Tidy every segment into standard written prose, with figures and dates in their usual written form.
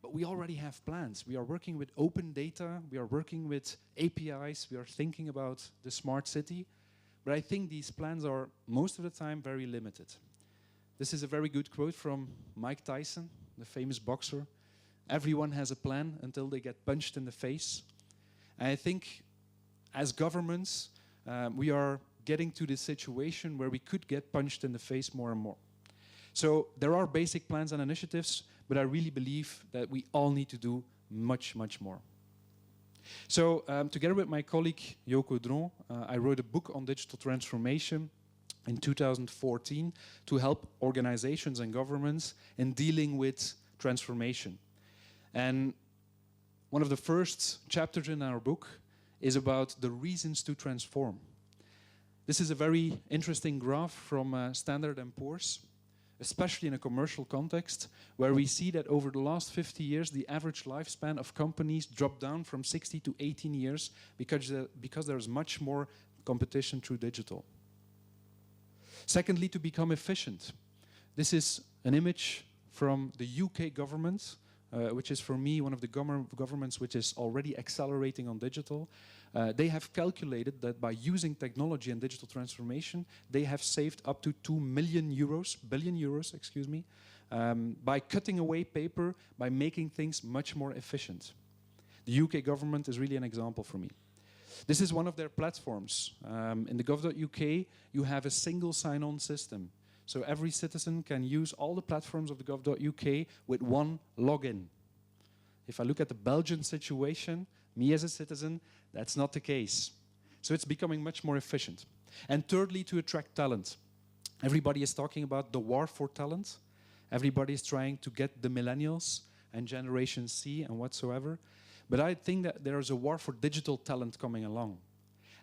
but we already have plans. We are working with open data, we are working with APIs, we are thinking about the smart city. But I think these plans are, most of the time, very limited. This is a very good quote from Mike Tyson, the famous boxer. Everyone has a plan until they get punched in the face. And I think, as governments, we are getting to this situation where we could get punched in the face more and more. So there are basic plans and initiatives, but I really believe that we all need to do much, much more. So together with my colleague Yoko Dron, I wrote a book on digital transformation in 2014 to help organizations and governments in dealing with transformation. And one of the first chapters in our book is about the reasons to transform. This is a very interesting graph from Standard & Poor's, especially in a commercial context, where we see that over the last 50 years, the average lifespan of companies dropped down from 60 to 18 years because there's much more competition through digital. Secondly, to become efficient. This is an image from the UK government, which is for me one of the governments which is already accelerating on digital. They have calculated that by using technology and digital transformation, they have saved up to 2 billion euros, excuse me, by cutting away paper, by making things much more efficient. The UK government is really an example for me. This is one of their platforms. In the gov.uk, you have a single sign-on system. So every citizen can use all the platforms of the gov.uk with one login. If I look at the Belgian situation, me as a citizen, that's not the case. So it's becoming much more efficient. And thirdly, to attract talent. Everybody is talking about the war for talent. Everybody is trying to get the millennials and Generation C and whatsoever. But I think that there is a war for digital talent coming along.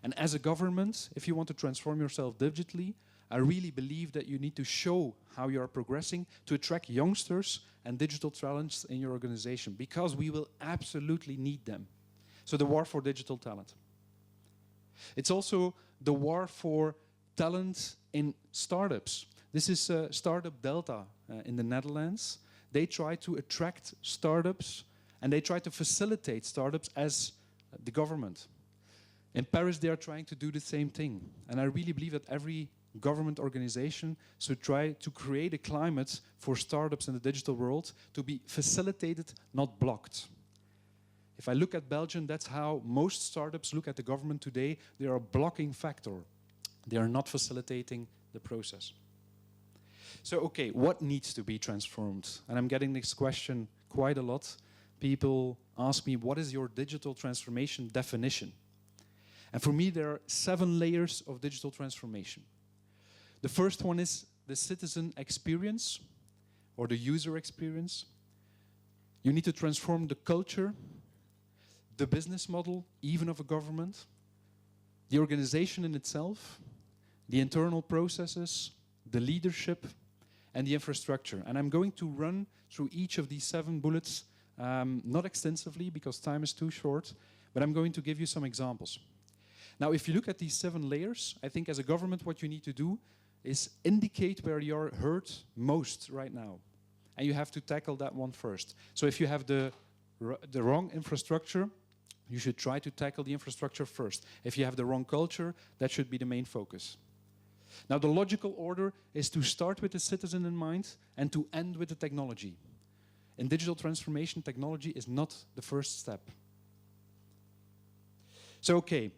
And as a government, if you want to transform yourself digitally, I really believe that you need to show how you are progressing to attract youngsters and digital talents in your organization, because we will absolutely need them. So the war for digital talent. It's also the war for talent in startups. This is Startup Delta in the Netherlands. They try to attract startups and they try to facilitate startups as the government. In Paris, they are trying to do the same thing. And I really believe that every government organization should try to create a climate for startups in the digital world to be facilitated, not blocked. If I look at Belgium, that's how most startups look at the government today. They are a blocking factor. They are not facilitating the process. So, okay, what needs to be transformed? And I'm getting this question quite a lot. People ask me, what is your digital transformation definition? And for me, there are 7 layers of digital transformation. The first one is the citizen experience or the user experience. You need to transform the culture, the business model, even of a government, the organization in itself, the internal processes, the leadership, and the infrastructure. And I'm going to run through each of these 7 bullets, not extensively because time is too short, but I'm going to give you some examples. Now, if you look at these 7 layers, I think as a government what you need to do is indicate where you're hurt most right now. And you have to tackle that one first. So if you have the wrong infrastructure, you should try to tackle the infrastructure first. If you have the wrong culture, that should be the main focus. Now, the logical order is to start with the citizen in mind and to end with the technology. In digital transformation, technology is not the first step. So, okay.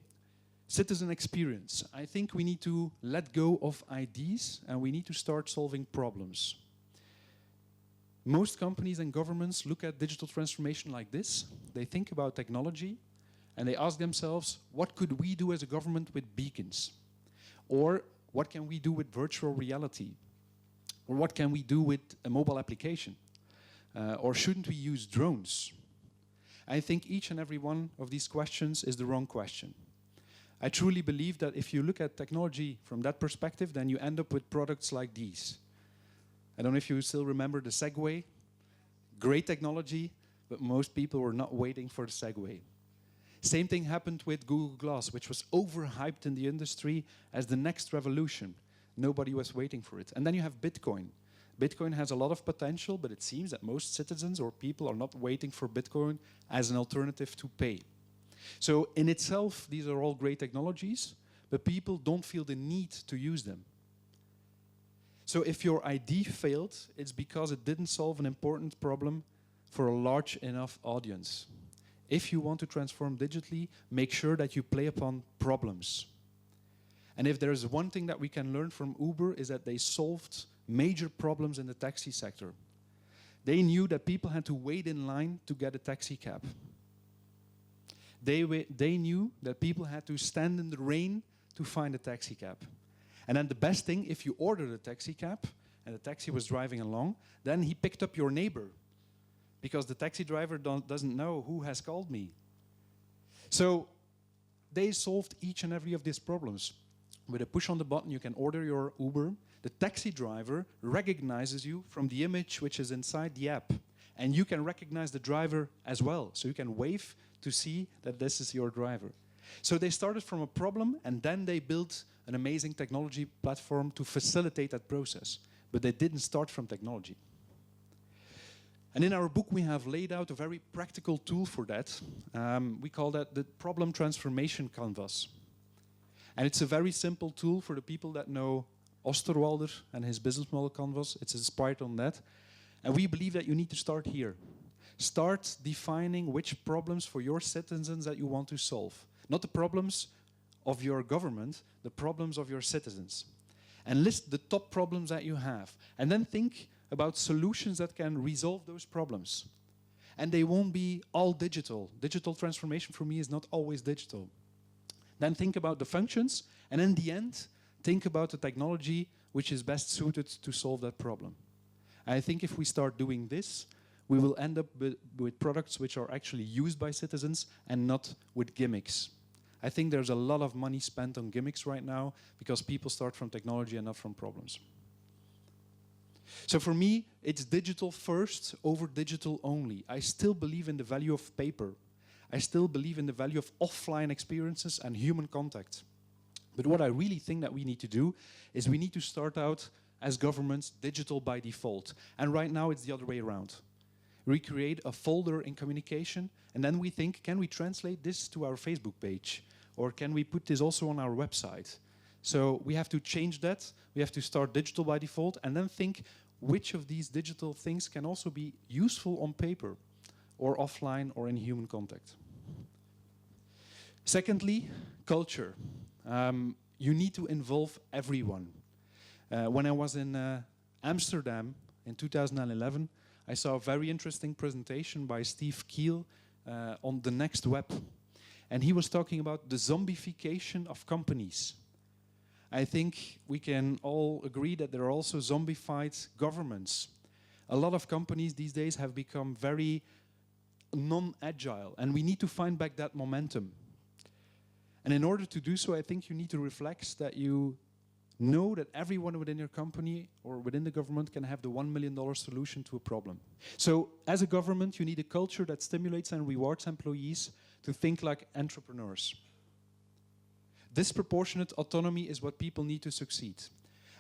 Citizen experience. I think we need to let go of ideas and we need to start solving problems. Most companies and governments look at digital transformation like this. They think about technology and they ask themselves, what could we do as a government with beacons? Or what can we do with virtual reality? Or what can we do with a mobile application? Or shouldn't we use drones? I think each and every one of these questions is the wrong question. I truly believe that if you look at technology from that perspective, then you end up with products like these. I don't know if you still remember the Segway. Great technology, but most people were not waiting for the Segway. Same thing happened with Google Glass, which was overhyped in the industry as the next revolution. Nobody was waiting for it. And then you have Bitcoin. Bitcoin has a lot of potential, but it seems that most citizens or people are not waiting for Bitcoin as an alternative to pay. So in itself, these are all great technologies, but people don't feel the need to use them. So if your ID failed, it's because it didn't solve an important problem for a large enough audience. If you want to transform digitally, make sure that you play upon problems. And if there's one thing that we can learn from Uber is that they solved major problems in the taxi sector. They knew that people had to wait in line to get a taxi cab. They knew that people had to stand in the rain to find a taxi cab. And then the best thing, if you ordered a taxi cab and the taxi was driving along, then he picked up your neighbor because the taxi driver doesn't know who has called me. So they solved each and every of these problems. With a push on the button, you can order your Uber. The taxi driver recognizes you from the image which is inside the app. And you can recognize the driver as well. So you can wave to see that this is your driver. So they started from a problem, and then they built an amazing technology platform to facilitate that process. But they didn't start from technology. And in our book, we have laid out a very practical tool for that. We call that the problem transformation canvas. And it's a very simple tool for the people that know Osterwalder and his business model canvas. It's inspired on that. And we believe that you need to start here. Start defining which problems for your citizens that you want to solve. Not the problems of your government, the problems of your citizens. And list the top problems that you have. And then think about solutions that can resolve those problems. And they won't be all digital. Digital transformation for me is not always digital. Then think about the functions, and in the end, think about the technology which is best suited to solve that problem. I think if we start doing this, we will end up with products which are actually used by citizens and not with gimmicks. I think there's a lot of money spent on gimmicks right now because people start from technology and not from problems. So for me, it's digital first over digital only. I still believe in the value of paper. I still believe in the value of offline experiences and human contact. But what I really think that we need to do is we need to start out as governments digital by default. And right now it's the other way around. We create a folder in communication and then we think, can we translate this to our Facebook page? Or can we put this also on our website? So we have to change that. We have to start digital by default and then think which of these digital things can also be useful on paper or offline or in human contact. Secondly, culture. You need to involve everyone. When I was in Amsterdam in 2011, I saw a very interesting presentation by Steve Keel on the next web. And he was talking about the zombification of companies. I think we can all agree that there are also zombified governments. A lot of companies these days have become very non-agile, and we need to find back that momentum. And in order to do so, I think you need to reflect that you know that everyone within your company or within the government can have the $1 million solution to a problem. So as a government, you need a culture that stimulates and rewards employees to think like entrepreneurs. Disproportionate autonomy is what people need to succeed.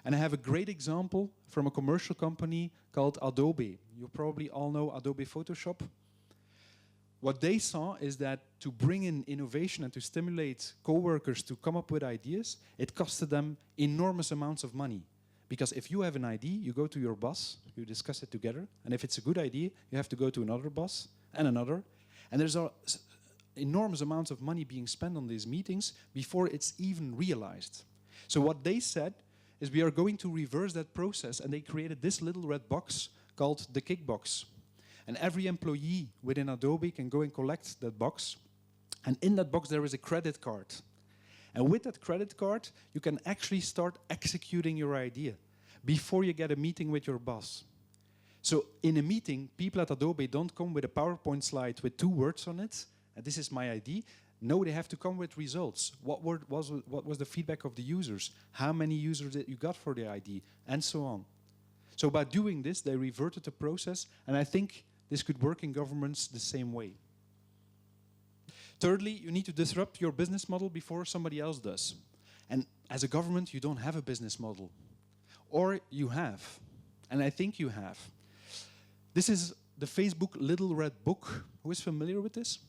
And I have a great example from a commercial company called Adobe. You probably all know Adobe Photoshop. What they saw is that to bring in innovation and to stimulate co-workers to come up with ideas, it costed them enormous amounts of money. Because if you have an idea, you go to your boss, you discuss it together, and if it's a good idea, you have to go to another boss and another. And there's enormous amounts of money being spent on these meetings before it's even realized. So what they said is we are going to reverse that process, and they created this little red box called the Kickbox. And every employee within Adobe can go and collect that box. And in that box, there is a credit card. And with that credit card, you can actually start executing your idea before you get a meeting with your boss. So in a meeting, people at Adobe don't come with a PowerPoint slide with 2 words on it, and this is my idea. No, they have to come with results. What was the feedback of the users? How many users that you got for the idea? And so on. So by doing this, they reverted the process, and I think this could work in governments the same way. Thirdly, you need to disrupt your business model before somebody else does. And as a government, you don't have a business model. Or you have. And I think you have. This is the Facebook Little Red Book. Who is familiar with this?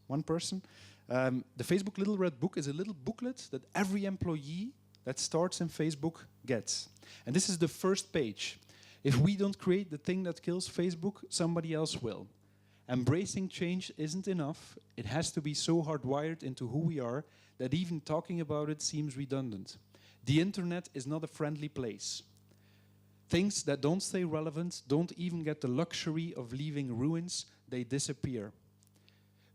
One person? The Facebook Little Red Book is a little booklet that every employee that starts in Facebook gets. And this is the first page. If we don't create the thing that kills Facebook, somebody else will. Embracing change isn't enough. It has to be so hardwired into who we are that even talking about it seems redundant. The internet is not a friendly place. Things that don't stay relevant don't even get the luxury of leaving ruins, they disappear.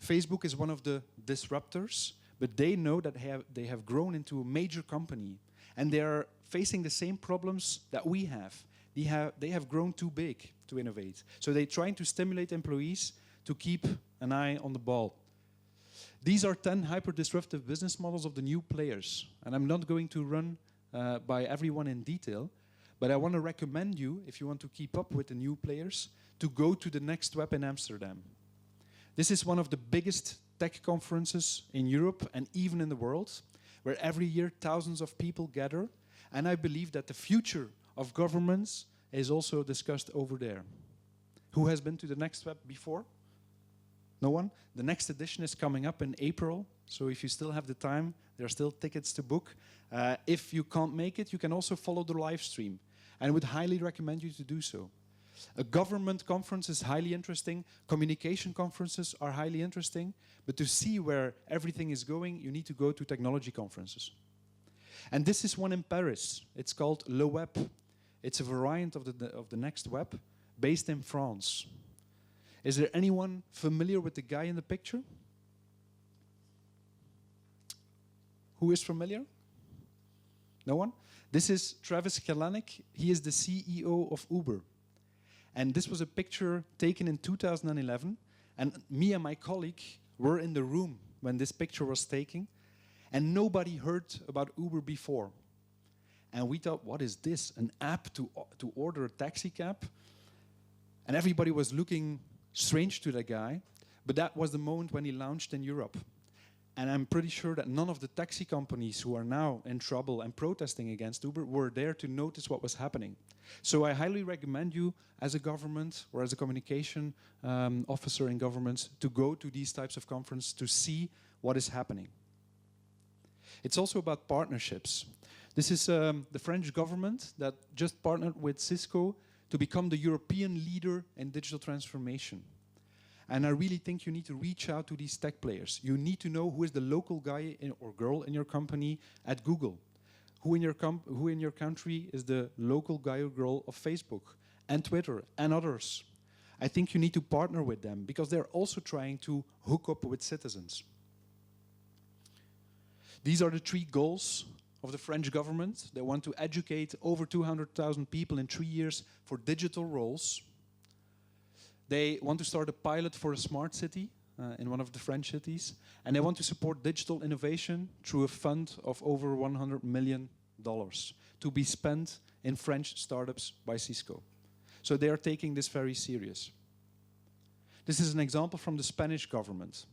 Facebook is one of the disruptors, but they know that they have grown into a major company, and they are facing the same problems that we have. They have grown too big to innovate. So they're trying to stimulate employees to keep an eye on the ball. These are 10 hyper-disruptive business models of the new players. And I'm not going to run by everyone in detail, but I want to recommend you, if you want to keep up with the new players, to go to the Next Web in Amsterdam. This is one of the biggest tech conferences in Europe and even in the world, where every year thousands of people gather. And I believe that the future of governments is also discussed over there. Who has been to the Next Web before? No one? The next edition is coming up in April, so if you still have the time, there are still tickets to book. If you can't make it, you can also follow the live stream. And I would highly recommend you to do so. A government conference is highly interesting, communication conferences are highly interesting, but to see where everything is going, you need to go to technology conferences. And this is one in Paris. It's called Le Web. It's a variant of the Next Web, based in France. Is there anyone familiar with the guy in the picture? Who is familiar? No one? This is Travis Kalanick. He is the CEO of Uber. And this was a picture taken in 2011. And me and my colleague were in the room when this picture was taken. And nobody heard about Uber before. And we thought, what is this? An app to order a taxi cab? And everybody was looking strange to that guy. But that was the moment when he launched in Europe. And I'm pretty sure that none of the taxi companies who are now in trouble and protesting against Uber were there to notice what was happening. So I highly recommend you, as a government or as a communication officer in governments, to go to these types of conferences to see what is happening. It's also about partnerships. This is the French government that just partnered with Cisco to become the European leader in digital transformation. And I really think you need to reach out to these tech players. You need to know who is the local guy or girl in your company at Google. Who in your country is the local guy or girl of Facebook and Twitter and others. I think you need to partner with them because they're also trying to hook up with citizens. These are the 3 goals of the French government. They want to educate over 200,000 people in 3 years for digital roles. They want to start a pilot for a smart city in one of the French cities. And they want to support digital innovation through a fund of over $100 million to be spent in French startups by Cisco. So they are taking this very serious. This is an example from the Spanish government.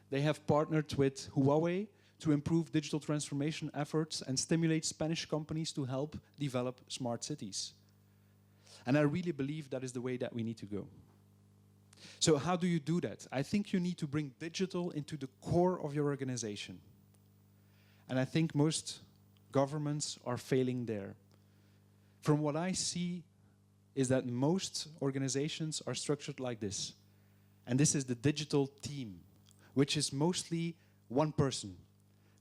They have partnered with Huawei to improve digital transformation efforts and stimulate Spanish companies to help develop smart cities. And I really believe that is the way that we need to go. So how do you do that? I think you need to bring digital into the core of your organization. And I think most governments are failing there. From what I see is that most organizations are structured like this. And this is the digital team, which is mostly one person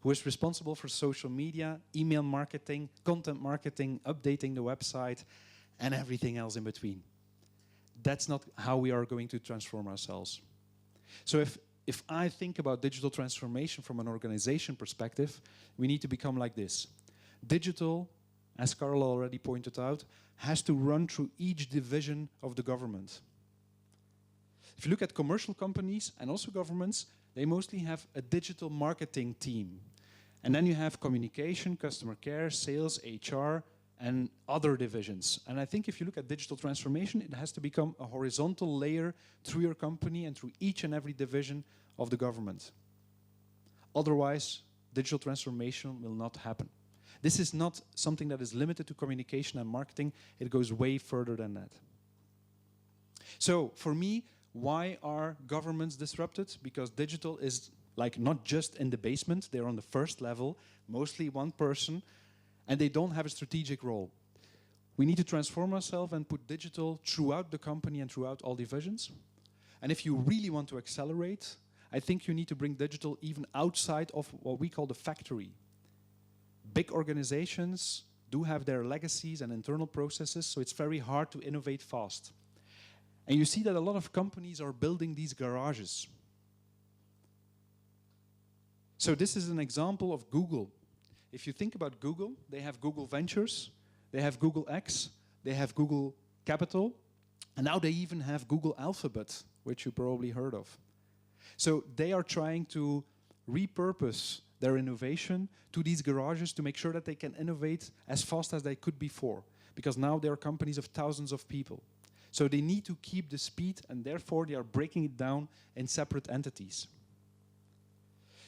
who is responsible for social media, email marketing, content marketing, updating the website, and everything else in between. That's not how we are going to transform ourselves. So if I think about digital transformation from an organization perspective, we need to become like this. Digital, as Carl already pointed out, has to run through each division of the government. If you look at commercial companies and also governments, they mostly have a digital marketing team. And then you have communication, customer care, sales, HR, and other divisions. And I think if you look at digital transformation, it has to become a horizontal layer through your company and through each and every division of the government. Otherwise, digital transformation will not happen. This is not something that is limited to communication and marketing. It goes way further than that. So for me, why are governments disrupted? Because digital is like not just in the basement, they're on the first level, mostly one person, and they don't have a strategic role. We need to transform ourselves and put digital throughout the company and throughout all divisions. And if you really want to accelerate, I think you need to bring digital even outside of what we call the factory. Big organizations do have their legacies and internal processes, so it's very hard to innovate fast. And you see that a lot of companies are building these garages. So this is an example of Google. If you think about Google, they have Google Ventures, they have Google X, they have Google Capital, and now they even have Google Alphabet, which you probably heard of. So they are trying to repurpose their innovation to these garages to make sure that they can innovate as fast as they could before, because now they are companies of thousands of people. So they need to keep the speed, and therefore they are breaking it down in separate entities.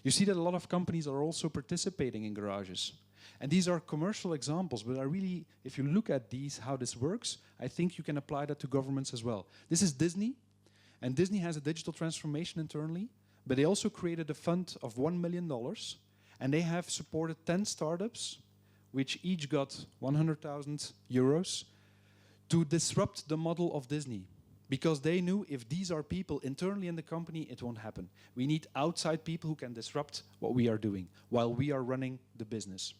You see that a lot of companies are also participating in garages. And these are commercial examples, but I really, if you look at these, how this works, I think you can apply that to governments as well. This is Disney, and Disney has a digital transformation internally, but they also created a fund of $1 million, and they have supported 10 startups, which each got 100,000 euros, to disrupt the model of Disney. Because they knew if these are people internally in the company, it won't happen. We need outside people who can disrupt what we are doing while we are running the business.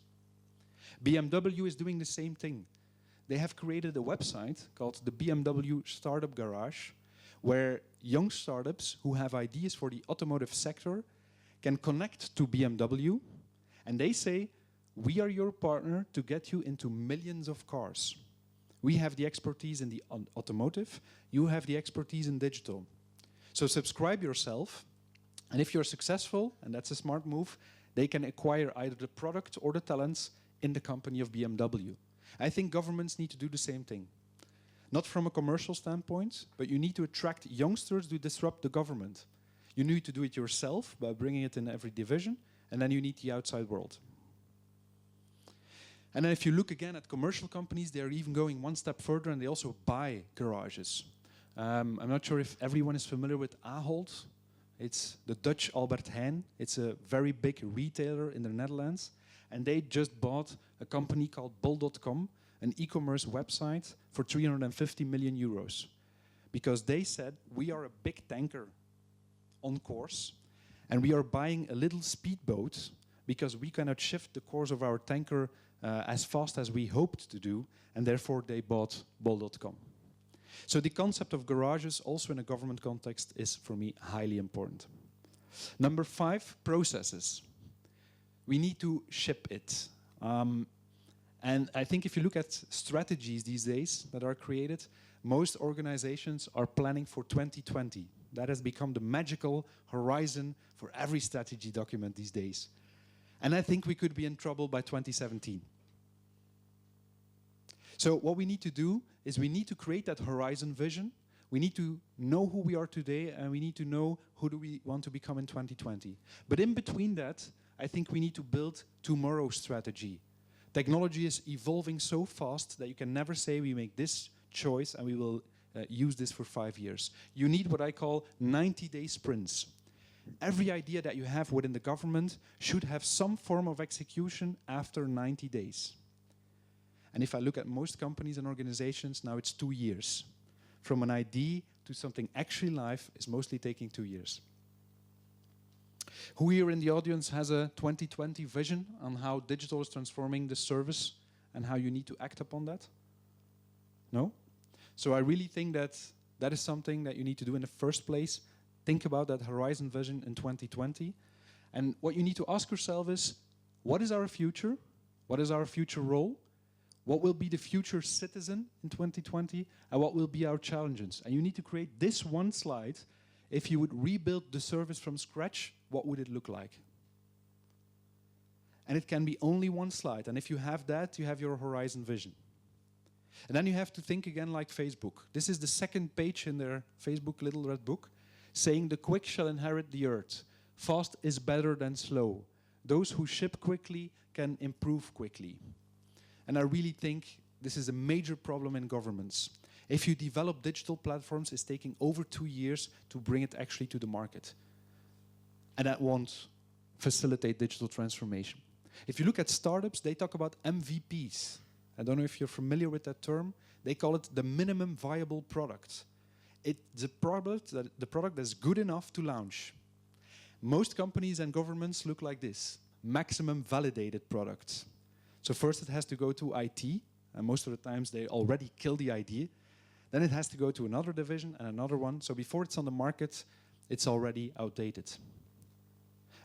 BMW is doing the same thing. They have created a website called the Bmw Startup Garage, where young startups who have ideas for the automotive sector can connect to BMW, and they say, we are your partner to get you into millions of cars. We have the expertise in the automotive, you have the expertise in digital. So subscribe yourself, and if you're successful, and that's a smart move, they can acquire either the product or the talents in the company of BMW. I think governments need to do the same thing. Not from a commercial standpoint, but you need to attract youngsters to disrupt the government. You need to do it yourself by bringing it in every division, and then you need the outside world. And then if you look again at commercial companies, they're even going one step further, and they also buy garages. I'm not sure if everyone is familiar with Ahold. It's the Dutch Albert Heijn. It's a very big retailer in the Netherlands. And they just bought a company called bol.com, an e-commerce website, for 350 million euros. Because they said, we are a big tanker on course, and we are buying a little speedboat because we cannot shift the course of our tanker as fast as we hoped to do, and therefore they bought bol.com. So the concept of garages, also in a government context, is for me highly important. Number 5, processes. We need to ship it. And I think if you look at strategies these days that are created, most organizations are planning for 2020. That has become the magical horizon for every strategy document these days. And I think we could be in trouble by 2017. So what we need to do is we need to create that horizon vision. We need to know who we are today, and we need to know who do we want to become in 2020. But in between that, I think we need to build tomorrow's strategy. Technology is evolving so fast that you can never say we make this choice and we will use this for 5 years. You need what I call 90-day sprints. Every idea that you have within the government should have some form of execution after 90 days. And if I look at most companies and organizations, now it's 2 years. From an idea to something actually live is mostly taking 2 years. Who here in the audience has a 2020 vision on how digital is transforming the service and how you need to act upon that? No? So I really think that that is something that you need to do in the first place. Think about that horizon vision in 2020. And what you need to ask yourself is, what is our future? What is our future role? What will be the future citizen in 2020? And what will be our challenges? And you need to create this one slide. If you would rebuild the service from scratch, what would it look like? And it can be only one slide. And if you have that, you have your horizon vision. And then you have to think again like Facebook. This is the second page in their Facebook Little Red Book, saying the quick shall inherit the earth. Fast is better than slow. Those who ship quickly can improve quickly. And I really think this is a major problem in governments. If you develop digital platforms, it's taking over 2 years to bring it actually to the market. And that won't facilitate digital transformation. If you look at startups, they talk about MVPs. I don't know if you're familiar with that term. They call it the minimum viable product. It's a product that's good enough to launch. Most companies and governments look like this: maximum validated products. So first it has to go to IT, and most of the times they already kill the idea. Then it has to go to another division and another one. So before it's on the market, it's already outdated.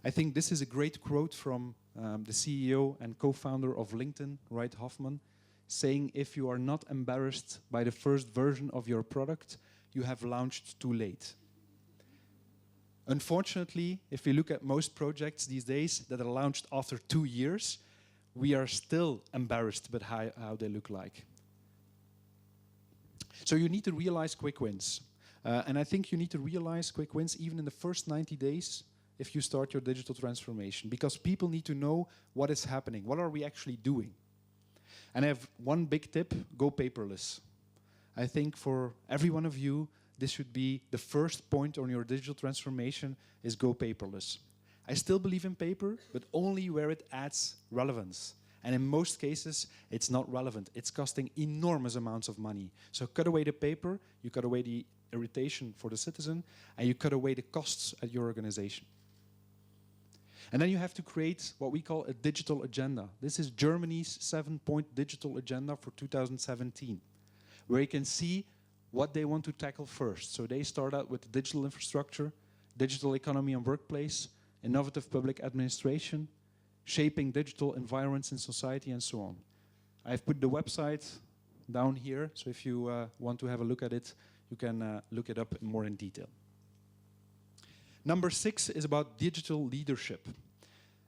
I think this is a great quote from the CEO and co-founder of LinkedIn, Reid Hoffman, saying, if you are not embarrassed by the first version of your product, you have launched too late. Unfortunately, if we look at most projects these days that are launched after 2 years, we are still embarrassed by how they look like. So you need to realize quick wins. And I think you need to realize quick wins even in the first 90 days if you start your digital transformation, because people need to know what is happening. What are we actually doing? And I have one big tip: go paperless. I think for every one of you, this should be the first point on your digital transformation, is go paperless. I still believe in paper, but only where it adds relevance. And in most cases, it's not relevant. It's costing enormous amounts of money. So cut away the paper, you cut away the irritation for the citizen, and you cut away the costs at your organization. And then you have to create what we call a digital agenda. This is Germany's 7-point digital agenda for 2017, where you can see what they want to tackle first. So they start out with digital infrastructure, digital economy and workplace, innovative public administration, shaping digital environments in society, and so on. I've put the website down here, so if you want to have a look at it, you can look it up more in detail. Number 6 is about digital leadership.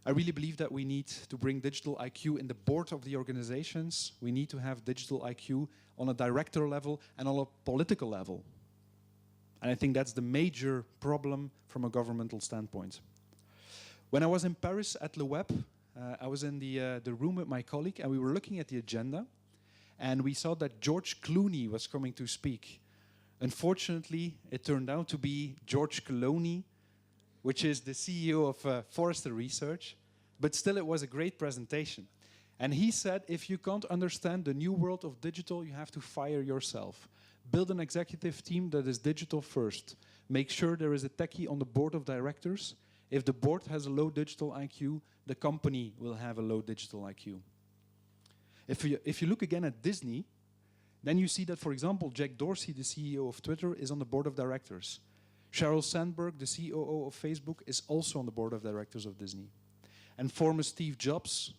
I really believe that we need to bring digital IQ in the board of the organizations. We need to have digital IQ on a director level and on a political level. And I think that's the major problem from a governmental standpoint. When I was in Paris at Le Web, I was in the room with my colleague, and we were looking at the agenda, and we saw that George Clooney was coming to speak. Unfortunately, it turned out to be George Clooney, which is the CEO of Forrester Research, but still it was a great presentation. And he said, if you can't understand the new world of digital, you have to fire yourself. Build an executive team that is digital first. Make sure there is a techie on the board of directors. If the board has a low digital IQ, the company will have a low digital IQ. If you look again at Disney, then you see that, for example, Jack Dorsey, the CEO of Twitter, is on the board of directors. Sheryl Sandberg, the COO of Facebook, is also on the board of directors of Disney. And former Steve Jobs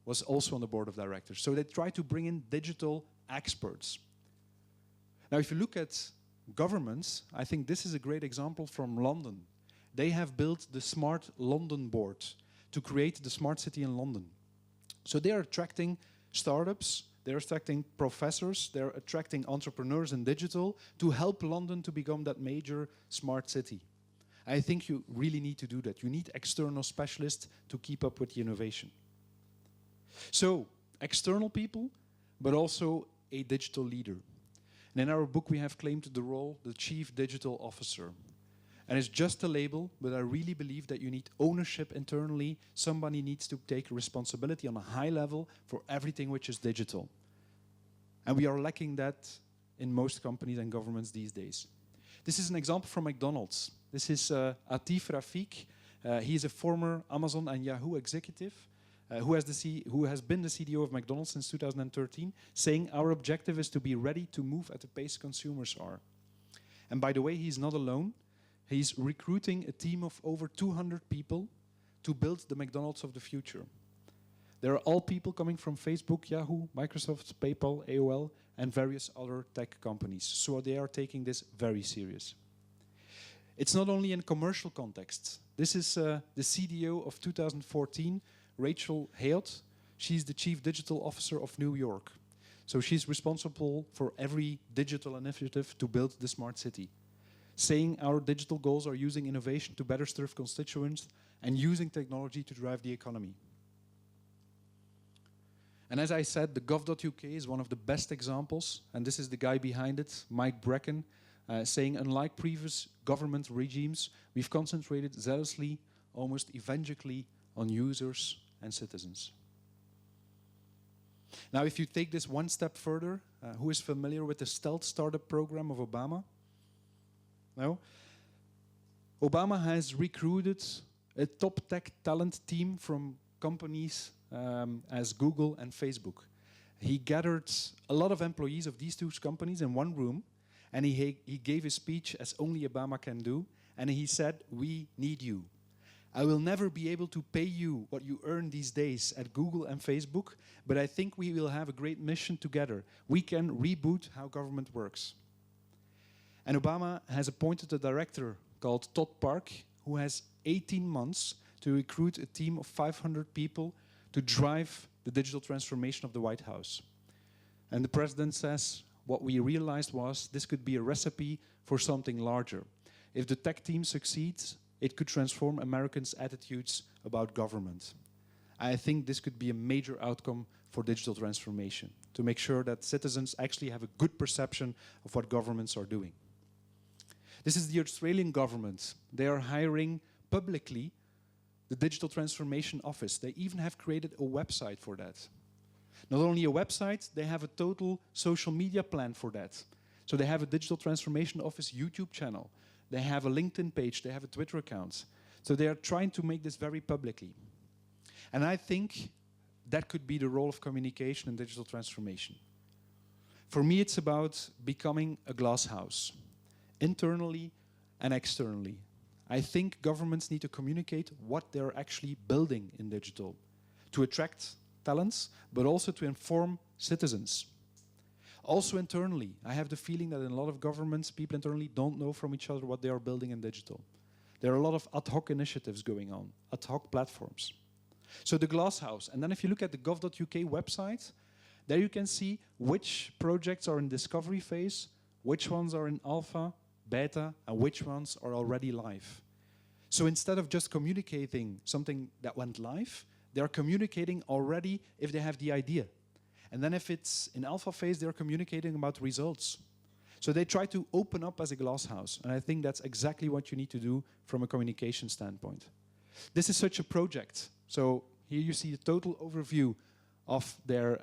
was also on the board of directors. So they try to bring in digital experts. Now, if you look at governments, I think this is a great example from London. They have built the Smart London Board to create the smart city in London. So they are attracting startups, they're attracting professors, they're attracting entrepreneurs in digital to help London to become that major smart city. I think you really need to do that. You need external specialists to keep up with the innovation. So, external people, but also a digital leader. And in our book we have claimed the role, the Chief Digital Officer. And it's just a label, but I really believe that you need ownership internally. Somebody needs to take responsibility on a high level for everything which is digital. And we are lacking that in most companies and governments these days. This is an example from McDonald's. This is Atif Rafiq. He is a former Amazon and Yahoo executive who has been the CDO of McDonald's since 2013, saying our objective is to be ready to move at the pace consumers are. And by the way, he's not alone. He's recruiting a team of over 200 people to build the McDonald's of the future. They are all people coming from Facebook, Yahoo, Microsoft, PayPal, AOL, and various other tech companies. So they are taking this very serious. It's not only in commercial contexts. This is the CDO of 2014, Rachel Hayot. She's the Chief Digital Officer of New York. So she's responsible for every digital initiative to build the smart city, saying our digital goals are using innovation to better serve constituents and using technology to drive the economy. And as I said, the gov.uk is one of the best examples, and this is the guy behind it, Mike Bracken, saying, unlike previous government regimes, we've concentrated zealously, almost evangelically, on users and citizens. Now, if you take this one step further, who is familiar with the stealth startup program of Obama? No? Obama has recruited a top tech talent team from companies as Google and Facebook. He gathered a lot of employees of these two companies in one room, and he gave a speech as only Obama can do, and he said, "We need you. I will never be able to pay you what you earn these days at Google and Facebook, but I think we will have a great mission together. We can reboot how government works." And Obama has appointed a director called Todd Park, who has 18 months to recruit a team of 500 people to drive the digital transformation of the White House. And the president says, what we realized was this could be a recipe for something larger. If the tech team succeeds, it could transform Americans' attitudes about government. I think this could be a major outcome for digital transformation, to make sure that citizens actually have a good perception of what governments are doing. This is the Australian government. They are hiring publicly the Digital Transformation Office. They even have created a website for that. Not only a website, they have a total social media plan for that. So they have a Digital Transformation Office YouTube channel. They have a LinkedIn page. They have a Twitter account. So they are trying to make this very publicly. And I think that could be the role of communication in digital transformation. For me, it's about becoming a glass house, internally and externally. I think governments need to communicate what they're actually building in digital to attract talents, but also to inform citizens. Also internally, I have the feeling that in a lot of governments, people internally don't know from each other what they are building in digital. There are a lot of ad hoc initiatives going on, ad hoc platforms. So the glass house, and then if you look at the gov.uk website, there you can see which projects are in discovery phase, which ones are in alpha, beta, and which ones are already live. So instead of just communicating something that went live, they are communicating already if they have the idea. And then if it's in alpha phase, they're communicating about results. So they try to open up as a glass house. And I think that's exactly what you need to do from a communication standpoint. This is such a project. So here you see the total overview of their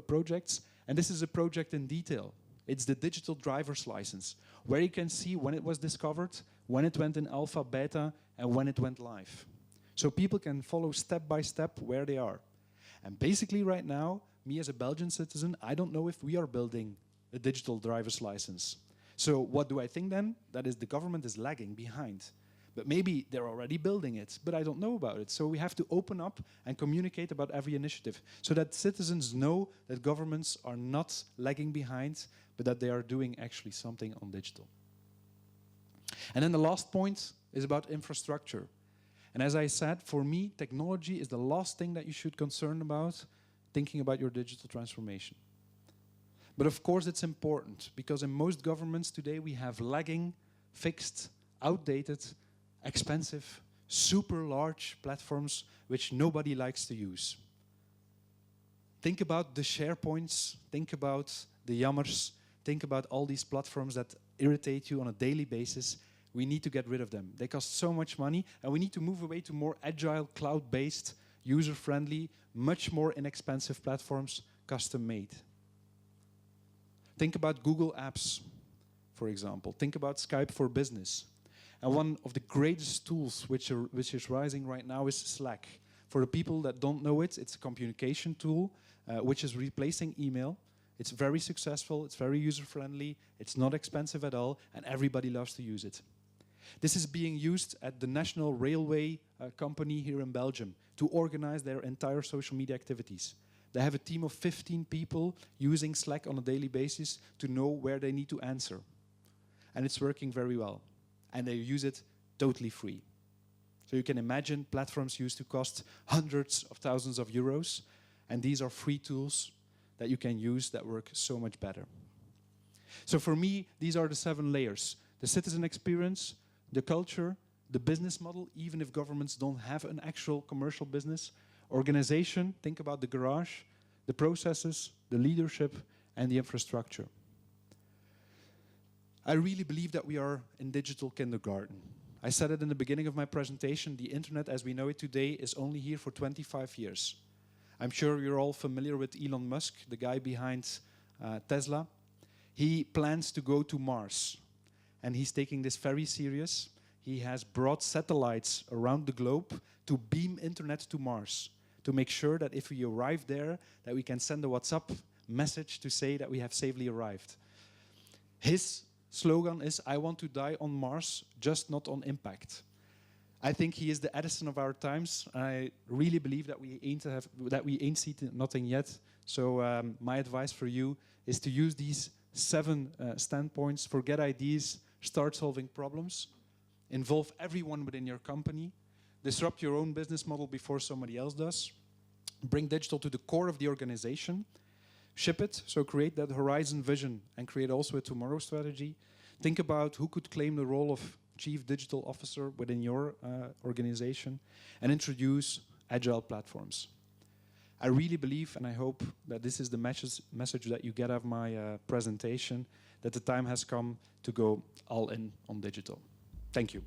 projects. And this is a project in detail. It's the digital driver's license, where you can see when it was discovered, when it went in alpha, beta, and when it went live. So people can follow step by step where they are. And basically right now, me as a Belgian citizen, I don't know if we are building a digital driver's license. So what do I think then? That is the government is lagging behind. But maybe they're already building it, but I don't know about it. So we have to open up and communicate about every initiative so that citizens know that governments are not lagging behind, but that they are doing actually something on digital. And then the last point is about infrastructure. And as I said, for me, technology is the last thing that you should concern about thinking about your digital transformation. But of course it's important, because in most governments today we have lagging, fixed, outdated, expensive, super large platforms which nobody likes to use. Think about the SharePoints, think about the Yammers, think about all these platforms that irritate you on a daily basis. We need to get rid of them. They cost so much money, and we need to move away to more agile, cloud-based, user-friendly, much more inexpensive platforms, custom-made. Think about Google Apps, for example. Think about Skype for Business. And one of the greatest tools which is rising right now is Slack. For the people that don't know it, it's a communication tool which is replacing email. It's very successful, it's very user-friendly, it's not expensive at all, and everybody loves to use it. This is being used at the National Railway company here in Belgium to organize their entire social media activities. They have a team of 15 people using Slack on a daily basis to know where they need to answer. And it's working very well. And they use it totally free. So you can imagine platforms used to cost hundreds of thousands of euros, and these are free tools that you can use that work so much better. So for me, these are the 7 layers. The citizen experience, the culture, the business model, even if governments don't have an actual commercial business, organization, think about the garage, the processes, the leadership, and the infrastructure. I really believe that we are in digital kindergarten. I said it in the beginning of my presentation, the internet as we know it today is only here for 25 years. I'm sure you're all familiar with Elon Musk, the guy behind Tesla. He plans to go to Mars, and he's taking this very serious. He has brought satellites around the globe to beam internet to Mars, to make sure that if we arrive there, that we can send a WhatsApp message to say that we have safely arrived. His slogan is, I want to die on Mars, just not on impact. I think he is the Edison of our times. I really believe that we ain't seen nothing yet. So my advice for you is to use these 7 standpoints, forget ideas, start solving problems, involve everyone within your company, disrupt your own business model before somebody else does, bring digital to the core of the organization, ship it, so create that horizon vision and create also a tomorrow strategy. Think about who could claim the role of Chief Digital Officer within your organization, and introduce agile platforms. I really believe, and I hope that this is the message that you get out of my presentation, that the time has come to go all in on digital. Thank you.